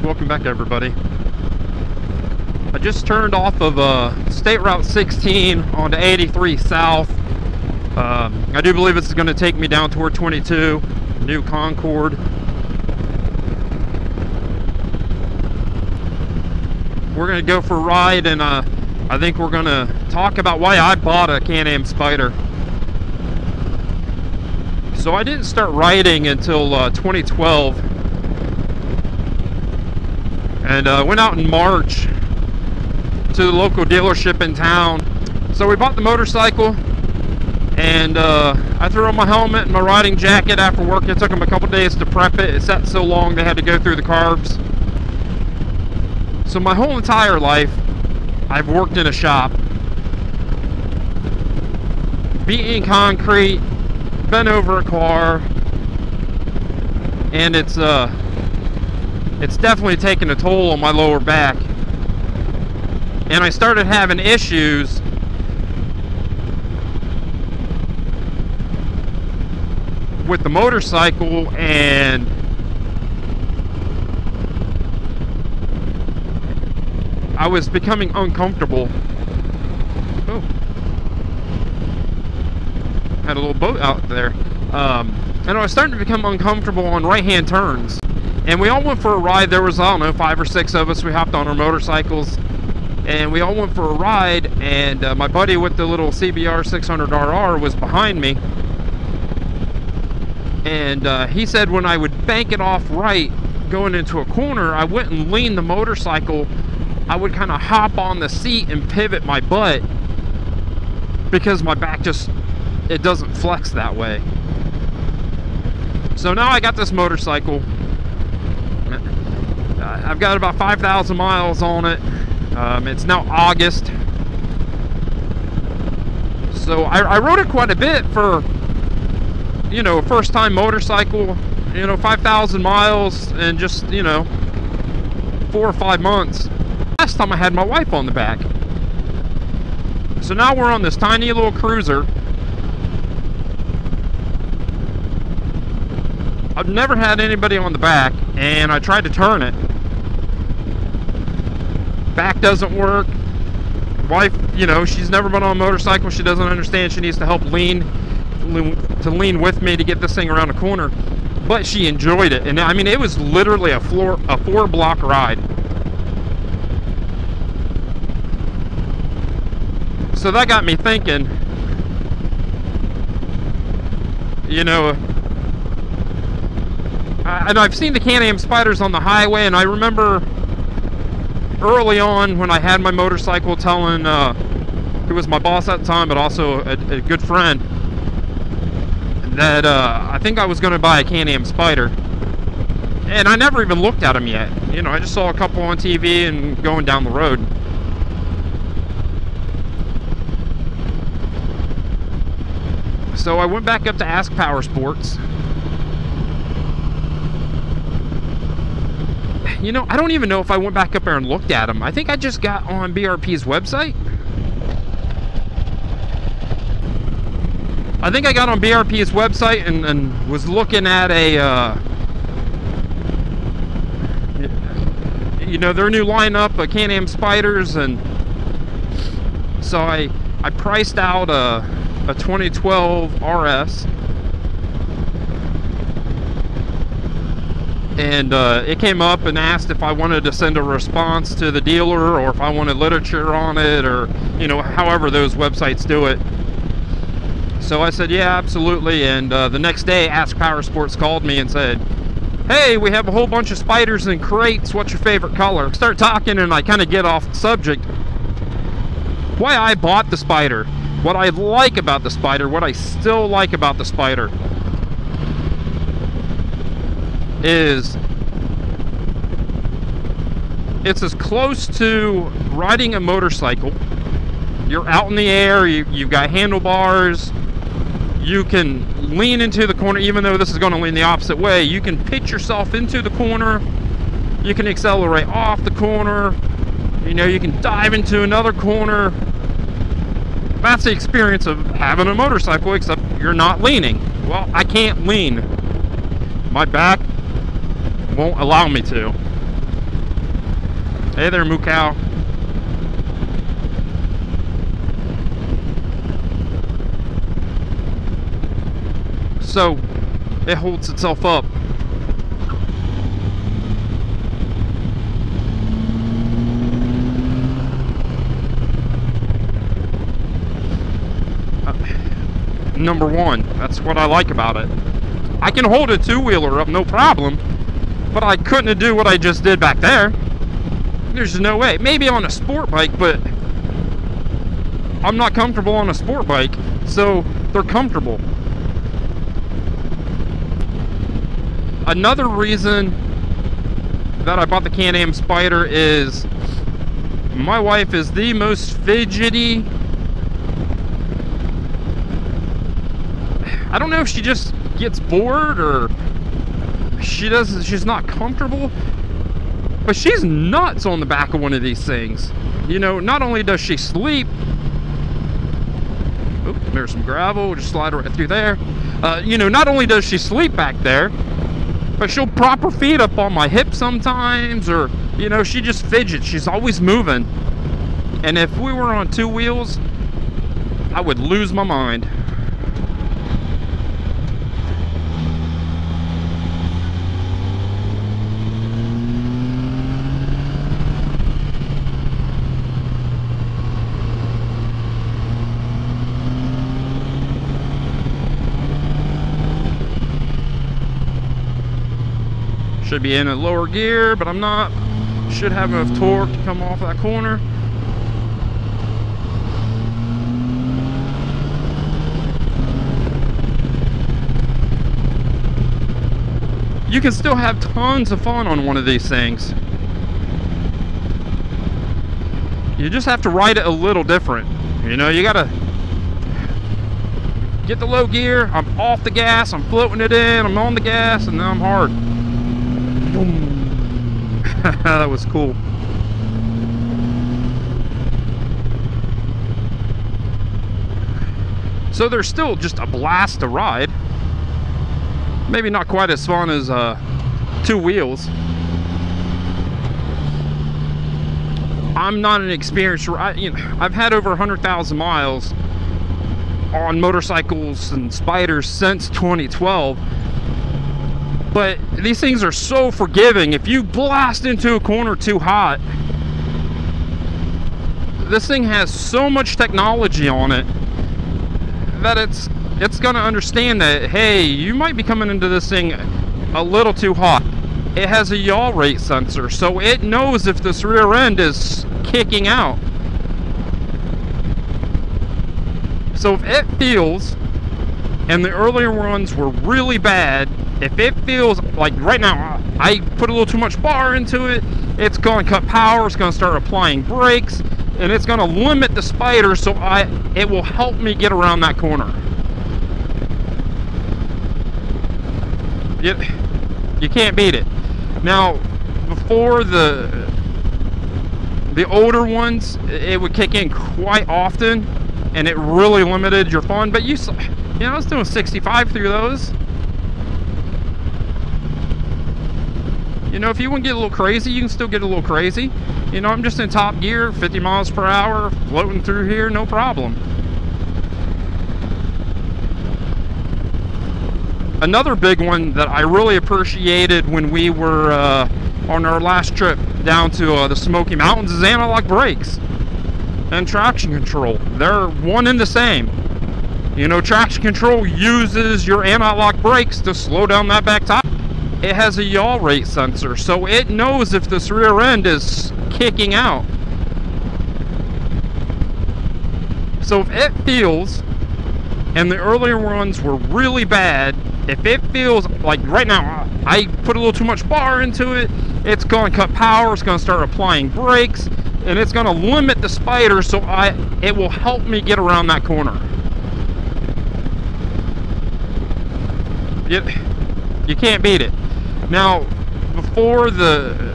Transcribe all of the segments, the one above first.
Welcome back, everybody. I just turned off of State Route 16 onto 83 South. I do believe this is going to take me down toward 22, New Concord. We're going to go for a ride, and I think we're going to talk about why I bought a Can-Am Spyder. So I didn't start riding until 2012. And went out in March to the local dealership in town. So we bought the motorcycle, and I threw on my helmet and my riding jacket after work. It took them a couple days to prep it. It sat so long they had to go through the carbs. So my whole entire life, I've worked in a shop, beating concrete, bent over a car, and it's definitely taken a toll on my lower back. And I started having issues with the motorcycle, and I was becoming uncomfortable. Oh, had a little boat out there. And I was starting to become uncomfortable on right-hand turns. And we all went for a ride. There was, I don't know, 5 or 6 of us. We hopped on our motorcycles, and we all went for a ride. And my buddy with the little CBR 600RR was behind me. And he said when I would bank it off right, going into a corner, I wouldn't lean the motorcycle. I would kind of hop on the seat and pivot my butt, because my back just, it doesn't flex that way. So now I got this motorcycle. I've got about 5,000 miles on it. It's now August. So I rode it quite a bit for, you know, a first time motorcycle. You know, 5,000 miles in just, you know, 4 or 5 months. Last time I had my wife on the back. So now we're on this tiny little cruiser. I've never had anybody on the back, and I tried to turn it. Back doesn't work. Wife, you know, she's never been on a motorcycle. She doesn't understand. She needs to help lean with me to get this thing around the corner. But she enjoyed it, and I mean, it was literally a 4-block ride. So that got me thinking, you know, and I've seen the Can-Am Spyders on the highway, and I remember early on when I had my motorcycle telling who was my boss at the time, but also a good friend, that I think I was going to buy a Can-Am Spyder. And I never even looked at them yet. You know, I just saw a couple on TV and going down the road. So I went back up to Ask Power Sports. You know, I don't even know if I went back up there and looked at them. I think I just got on BRP's website. I think I got on BRP's website and was looking at a, you know, their new lineup of Can-Am Spyders, and so I priced out a 2012 RS, and it came up and asked if I wanted to send a response to the dealer, or if I wanted literature on it, or, you know, however those websites do it. So I said, yeah, absolutely. And the next day, Ask Power Sports called me and said, hey, we have a whole bunch of Spyders in crates. What's your favorite color? Start talking, and I kind of get off the subject. Why I bought the Spyder. What I like about the Spyder, what I still like about the Spyder, is it's as close to riding a motorcycle. You're out in the air, you've got handlebars, you can lean into the corner, even though this is going to lean the opposite way. You can pitch yourself into the corner, you can accelerate off the corner, you know, you can dive into another corner. That's the experience of having a motorcycle, except you're not leaning. Well, I can't lean. My back won't allow me to. Hey there, moo cow. So it holds itself up. Number one, that's what I like about it. I can hold a two-wheeler up no problem, but I couldn't do what I just did back there. There's no way. Maybe on a sport bike, but I'm not comfortable on a sport bike, so they're comfortable. Another reason that I bought the Can-Am Spyder is my wife is the most fidgety. I don't know if she just gets bored or she's not comfortable, but she's nuts on the back of one of these things. You know, not only does she sleep, oh, there's some gravel, just slide right through there. You know, not only does she sleep back there, but she'll prop her feet up on my hip sometimes, or, you know, she just fidgets. She's always moving. And if we were on two wheels, I would lose my mind. Should be in a lower gear, but I'm not. Should have enough torque to come off that corner. You can still have tons of fun on one of these things. You just have to ride it a little different. You know, you gotta get the low gear, I'm off the gas, I'm floating it in, I'm on the gas, and now I'm hard. That was cool. So they're still just a blast to ride. Maybe not quite as fun as two wheels. I'm not an experienced rider. You know, I've had over 100,000 miles on motorcycles and Spyders since 2012. But these things are so forgiving. If you blast into a corner too hot, this thing has so much technology on it that it's gonna understand that, hey, you might be coming into this thing a little too hot. It has a yaw rate sensor, so it knows if this rear end is kicking out. So if it feels, and the earlier ones were really bad, if it feels like right now I put a little too much bar into it, it's going to cut power, it's going to start applying brakes, and it's going to limit the Spyder, so it will help me get around that corner. You can't beat it. Now, before the older ones, it would kick in quite often, and it really limited your fun. But you know, I was doing 65 through those. You know, if you want to get a little crazy, you can still get a little crazy. You know, I'm just in top gear, 50 miles per hour, floating through here, no problem. Another big one that I really appreciated when we were on our last trip down to the Smoky Mountains is analog brakes and traction control. They're one and the same. You know, traction control uses your analog brakes to slow down that back tire. It has a yaw rate sensor, so it knows if this rear end is kicking out. So if it feels, and the earlier ones were really bad, if it feels like right now I put a little too much bar into it, it's going to cut power, it's going to start applying brakes, and it's going to limit the Spyder, so it will help me get around that corner. You can't beat it. Now, before the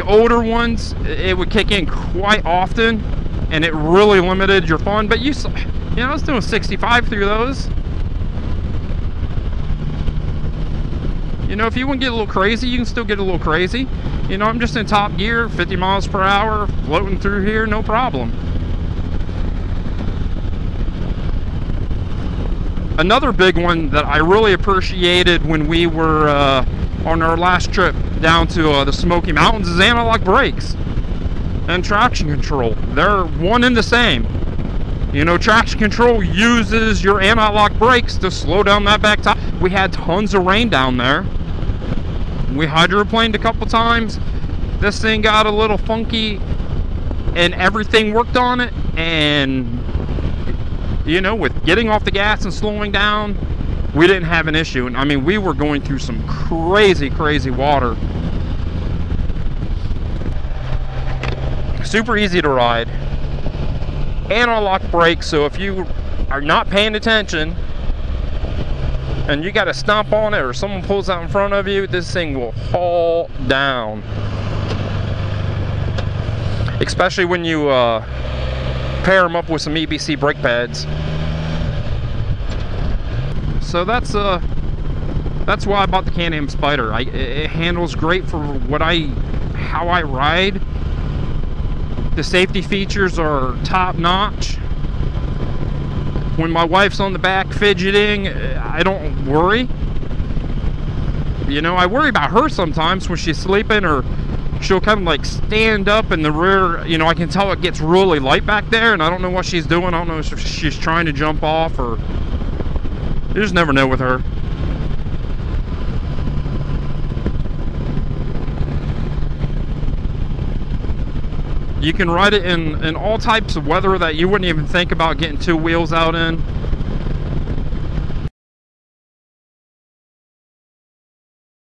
older ones, it would kick in quite often, and it really limited your fun. But you know, I was doing 65 through those. You know, if you want to get a little crazy, you can still get a little crazy. You know, I'm just in top gear, 50 miles per hour, floating through here, no problem. Another big one that I really appreciated when we were on our last trip down to the Smoky Mountains is anti-lock brakes and traction control. They're one and the same. You know, traction control uses your anti-lock brakes to slow down that back tire. We had tons of rain down there. We hydroplaned a couple times. This thing got a little funky and everything worked on it, and you know, with getting off the gas and slowing down, we didn't have an issue. And I mean, we were going through some crazy water. Super easy to ride. Anti-lock brakes, so if you are not paying attention and you got to stomp on it or someone pulls out in front of you, this thing will haul down. Especially when you pair them up with some EBC brake pads. So that's why I bought the Can-Am Spyder. It handles great for how I ride. The safety features are top notch. When my wife's on the back fidgeting, I don't worry. You know, I worry about her sometimes when she's sleeping, or she'll kind of like stand up in the rear. You know, I can tell it gets really light back there, and I don't know what she's doing. I don't know if she's trying to jump off, or you just never know with her. You can ride it in all types of weather that you wouldn't even think about getting two wheels out in.